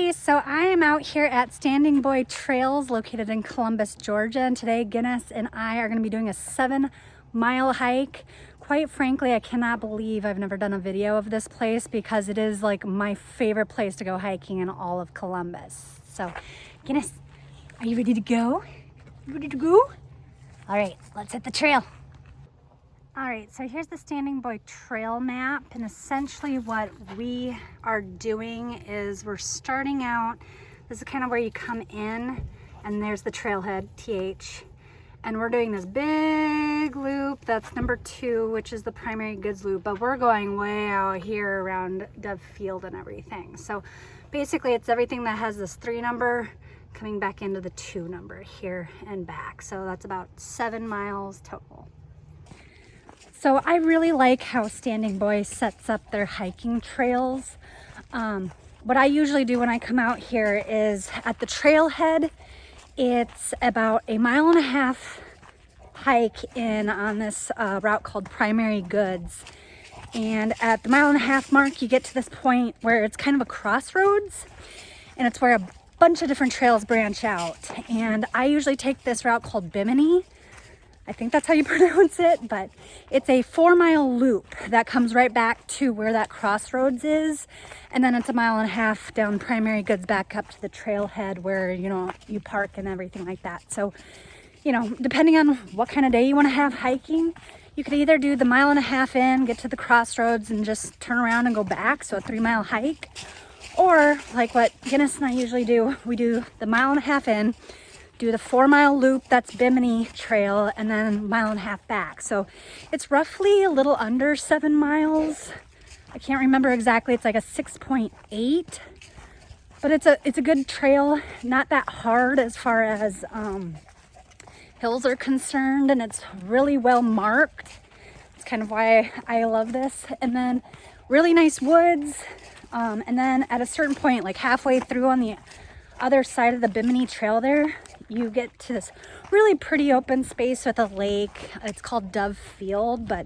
everybody. So I am out here at Standing Boy Trails located in Columbus, Georgia, and today Guinness and I are going to be doing a 7-mile hike. Quite frankly, I cannot believe I've never done a video of this place because it is like my favorite place to go hiking in all of Columbus. So Guinness, are you ready to go? Ready to go? All right, let's hit the trail. All right, so here's the Standing Boy trail map, and essentially what we are doing is we're starting out, this is kind of where you come in, and there's the trailhead, TH, and we're doing this big loop, that's number 2, which is the primary goods loop, but we're going way out here around Dove Field and everything. So basically it's everything that has this 3 number coming back into the 2 number here and back. So that's about 7 miles total. So I really like how Standing Boy sets up their hiking trails. What I usually do when I come out here is at the trailhead, it's about a 1.5 mile hike in on this route called Primary Goods. And at the 1.5 mile mark, you get to this point where it's kind of a crossroads, and it's where a bunch of different trails branch out. And I usually take this route called Bimini. I think that's how you pronounce it, but it's a 4-mile loop that comes right back to where that crossroads is. And then it's a 1.5 mile down Primary Goods back up to the trailhead where, you know, you park and everything like that. So, you know, depending on what kind of day you want to have hiking, you could either do the 1.5 mile in, get to the crossroads and just turn around and go back. So a 3-mile hike, or like what Guinness and I usually do, we do the 1.5 mile in, do the 4-mile loop, that's Bimini Trail, and then 1.5 mile back. So it's roughly a little under 7 miles. I can't remember exactly, it's like a 6.8, but it's a good trail, not that hard as far as hills are concerned, and it's really well marked. It's kind of why I love this. And then really nice woods, and then at a certain point, like halfway through on the other side of the Bimini Trail there, you get to this really pretty open space with a lake. It's called Dove Field, but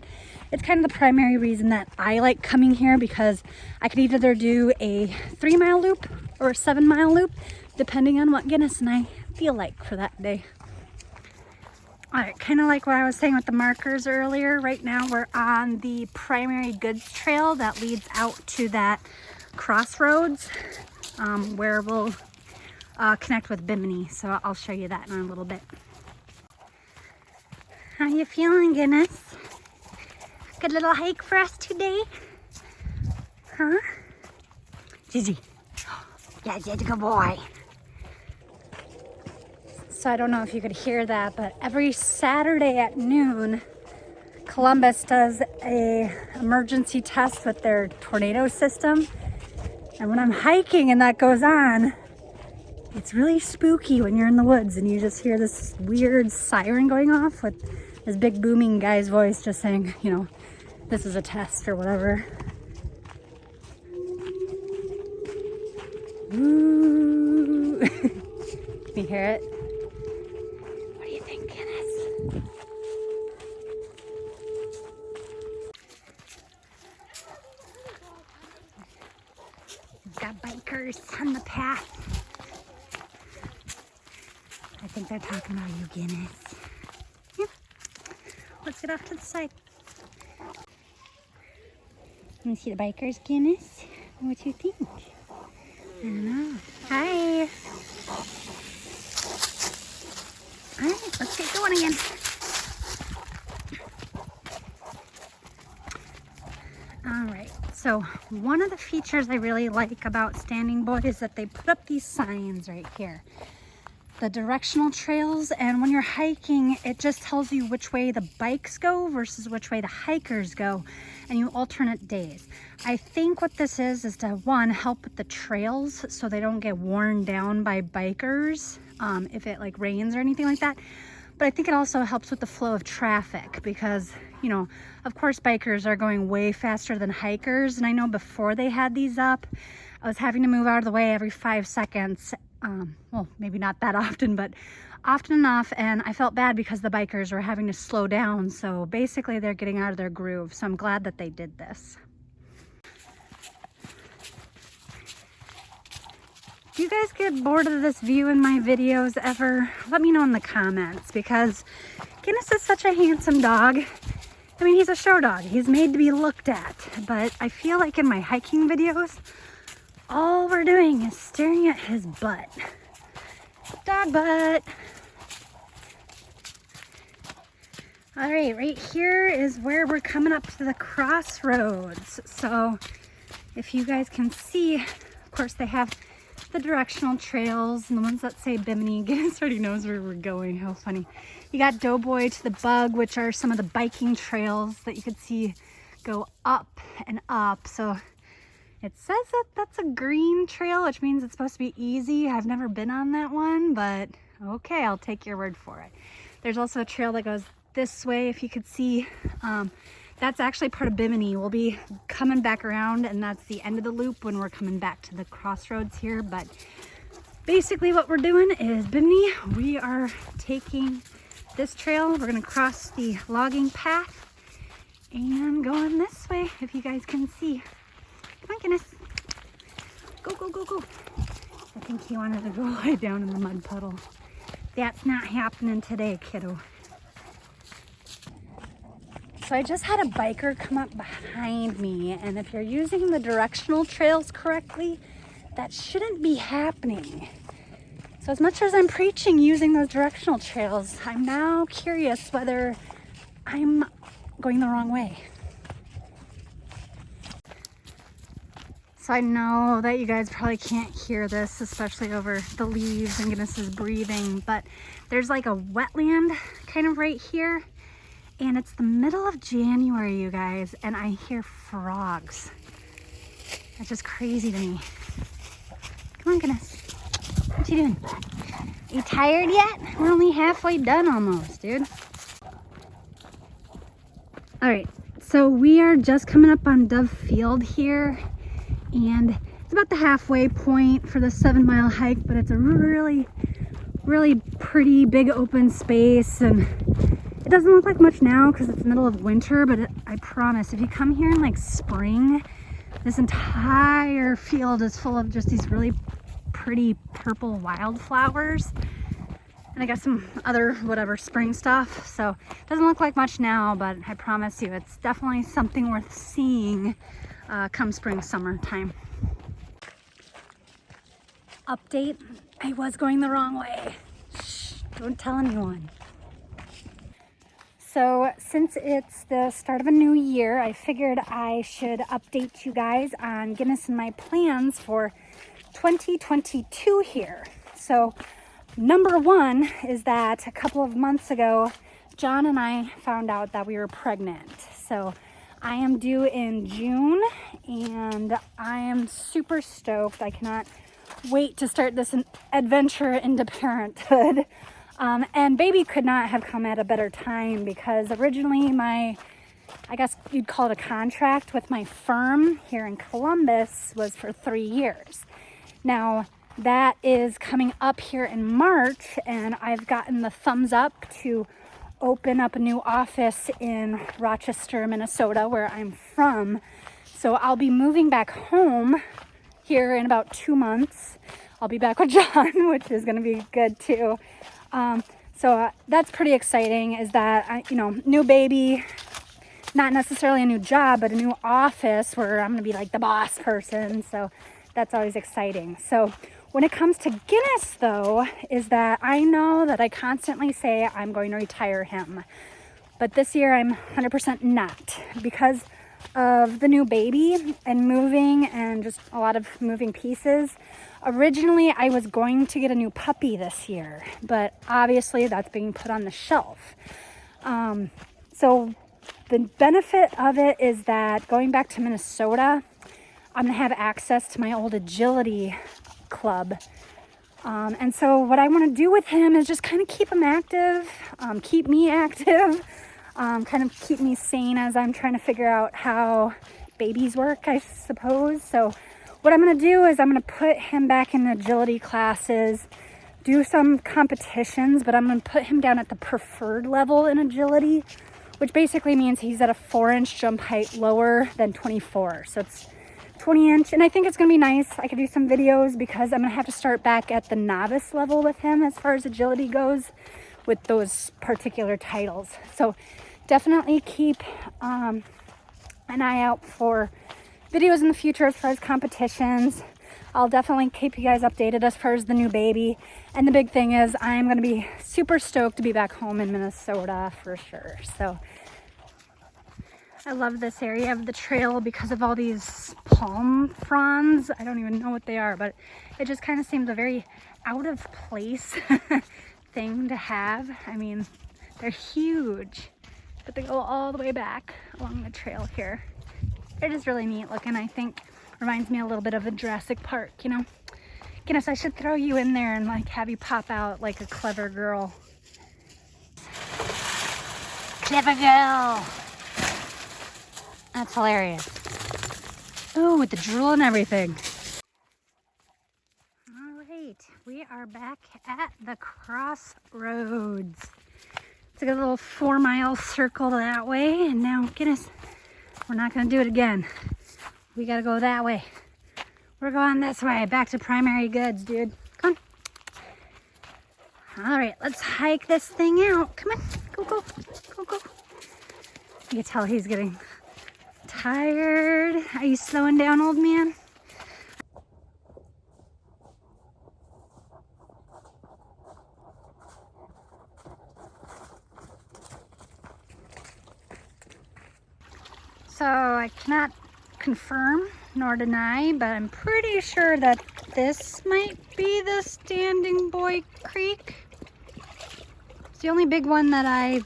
it's kind of the primary reason that I like coming here, because I could either do a 3-mile loop or a 7-mile loop, depending on what Guinness and I feel like for that day. All right, kind of like what I was saying with the markers earlier, right now we're on the Primary Goods Trail that leads out to that crossroads where we'll connect with Bimini, so I'll show you that in a little bit. How you feeling, Guinness? Good little hike for us today? Huh? Gigi. Yeah, good boy. So I don't know if you could hear that, but every Saturday at noon, Columbus does a emergency test with their tornado system. And when I'm hiking and that goes on, it's really spooky when you're in the woods and you just hear this weird siren going off with this big booming guy's voice just saying, you know, this is a test or whatever. Ooh. Can you hear it? What do you think, Guinness? We've got bikers on the path. I think they're talking about you, Guinness. Yeah. Let's get off to the side. Let me see the bikers, Guinness. What do you think? I don't know. Hi. All right, let's get going again. All right, so one of the features I really like about Standing Boy is that they put up these signs right here, the directional trails, and when you're hiking, it just tells you which way the bikes go versus which way the hikers go, and you alternate days. I think what this is to, one, help with the trails so they don't get worn down by bikers if it like rains or anything like that. But I think it also helps with the flow of traffic because, you know, of course bikers are going way faster than hikers, and I know before they had these up, I was having to move out of the way every 5 seconds. Well, maybe not that often, but often enough, and I felt bad because the bikers were having to slow down. So basically they're getting out of their groove, so I'm glad that they did this. Do you guys get bored of this view in my videos ever? Let me know in the comments, because Guinness is such a handsome dog. I mean, he's a show dog. He's made to be looked at, but I feel like in my hiking videos, all we're doing is staring at his butt. Dog butt. All right, right here is where we're coming up to the crossroads. So if you guys can see, of course they have the directional trails and the ones that say Bimini. Guinness already knows where we're going. How funny. You got Doughboy to the Bug, which are some of the biking trails that you could see go up and up. So it says that that's a green trail, which means it's supposed to be easy. I've never been on that one, but okay, I'll take your word for it. There's also a trail that goes this way, if you could see. That's actually part of Bimini. We'll be coming back around, and that's the end of the loop when we're coming back to the crossroads here. But basically what we're doing is Bimini, we are taking this trail. We're gonna cross the logging path and going this way, if you guys can see. Come on, Guinness. Go, go, go, go. I think he wanted to go lie down in the mud puddle. That's not happening today, kiddo. So I just had a biker come up behind me, and if you're using the directional trails correctly, that shouldn't be happening. So as much as I'm preaching using those directional trails, I'm now curious whether I'm going the wrong way. So I know that you guys probably can't hear this, especially over the leaves and Guinness's breathing, but there's like a wetland kind of right here. And it's the middle of January, you guys, and I hear frogs. That's just crazy to me. Come on, Guinness. What you doing? You tired yet? We're only halfway done almost, dude. All right, so we are just coming up on Dove Field here, and it's about the halfway point for the 7-mile hike, but it's a really, really pretty big open space, and it doesn't look like much now because it's the middle of winter, but I promise if you come here in like spring, this entire field is full of just these really pretty purple wildflowers. And I got some other whatever spring stuff. So it doesn't look like much now, but I promise you it's definitely something worth seeing come spring, summertime. Update, I was going the wrong way. Shh, don't tell anyone. So since it's the start of a new year, I figured I should update you guys on Guinness and my plans for 2022 here. So number one is that a couple of months ago, John and I found out that we were pregnant. So I am due in June, and I am super stoked. I cannot wait to start this adventure into parenthood. And baby could not have come at a better time, because originally I guess you'd call it a contract with my firm here in Columbus was for 3 years. Now that is coming up here in March, and I've gotten the thumbs up to open up a new office in Rochester, Minnesota, where I'm from. So I'll be moving back home here in about 2 months. I'll be back with John, which is going to be good too. So that's pretty exciting, is that, new baby, not necessarily a new job, but a new office where I'm going to be like the boss person. So that's always exciting. So when it comes to Guinness though, is that I know that I constantly say I'm going to retire him, but this year I'm 100% not, because of the new baby and moving and just a lot of moving pieces. Originally, I was going to get a new puppy this year, but obviously that's being put on the shelf. So the benefit of it is that going back to Minnesota, I'm gonna have access to my old agility club. And so what I wanna do with him is just kind of keep him active, keep me active, kind of keep me sane as I'm trying to figure out how babies work, I suppose. So what I'm going to do is I'm going to put him back in agility classes, do some competitions, but I'm going to put him down at the preferred level in agility, which basically means he's at a 4-inch jump height lower than 24. So it's 20-inch, and I think it's gonna be nice. I could do some videos because I'm gonna have to start back at the novice level with him as far as agility goes with those particular titles. So definitely keep an eye out for videos in the future as far as competitions. I'll definitely keep you guys updated as far as the new baby. And the big thing is I'm gonna be super stoked to be back home in Minnesota for sure. So I love this area of the trail because of all these palm fronds. I don't even know what they are, but it just kind of seems a very out of place thing to have. I mean, they're huge, but they go all the way back along the trail here. They're just really neat looking. I think reminds me a little bit of a Jurassic Park, you know? Guinness, I should throw you in there and like have you pop out like a clever girl. Clever girl. That's hilarious. Oh, with the drool and everything. All right, we are back at the crossroads. It's like a little 4-mile circle that way, and now, Guinness, we're not gonna do it again. We gotta go that way. We're going this way, back to primary goods, dude. Come on. All right, let's hike this thing out. Come on, go, go, go, go. You can tell he's getting tired. Are you slowing down, old man? So I cannot confirm nor deny, but I'm pretty sure that this might be the Standing Boy Creek. It's the only big one that I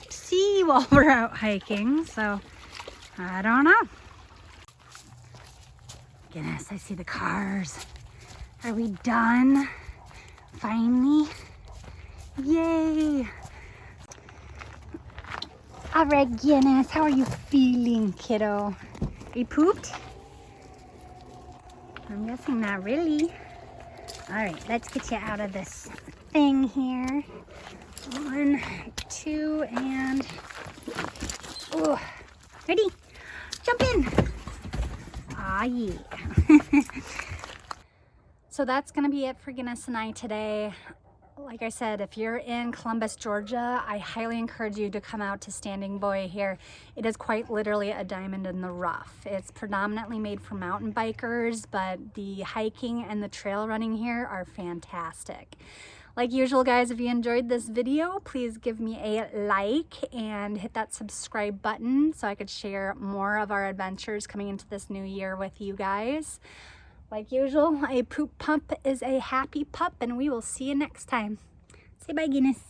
see while we're out hiking, so I don't know. Goodness, I see the cars. Are we done? Finally? Yay! All right, Guinness, how are you feeling, kiddo? You pooped? I'm guessing not really. All right, let's get you out of this thing here. 1, 2, and... Oh, ready? Jump in. Ah, yeah. So that's gonna be it for Guinness and I today. Like I said, if you're in Columbus, Georgia, I highly encourage you to come out to Standing Boy here. It is quite literally a diamond in the rough. It's predominantly made for mountain bikers, but the hiking and the trail running here are fantastic. Like usual, guys, if you enjoyed this video, please give me a like and hit that subscribe button so I could share more of our adventures coming into this new year with you guys. Like usual, a poop pump is a happy pup, and we will see you next time. Say bye, Guinness.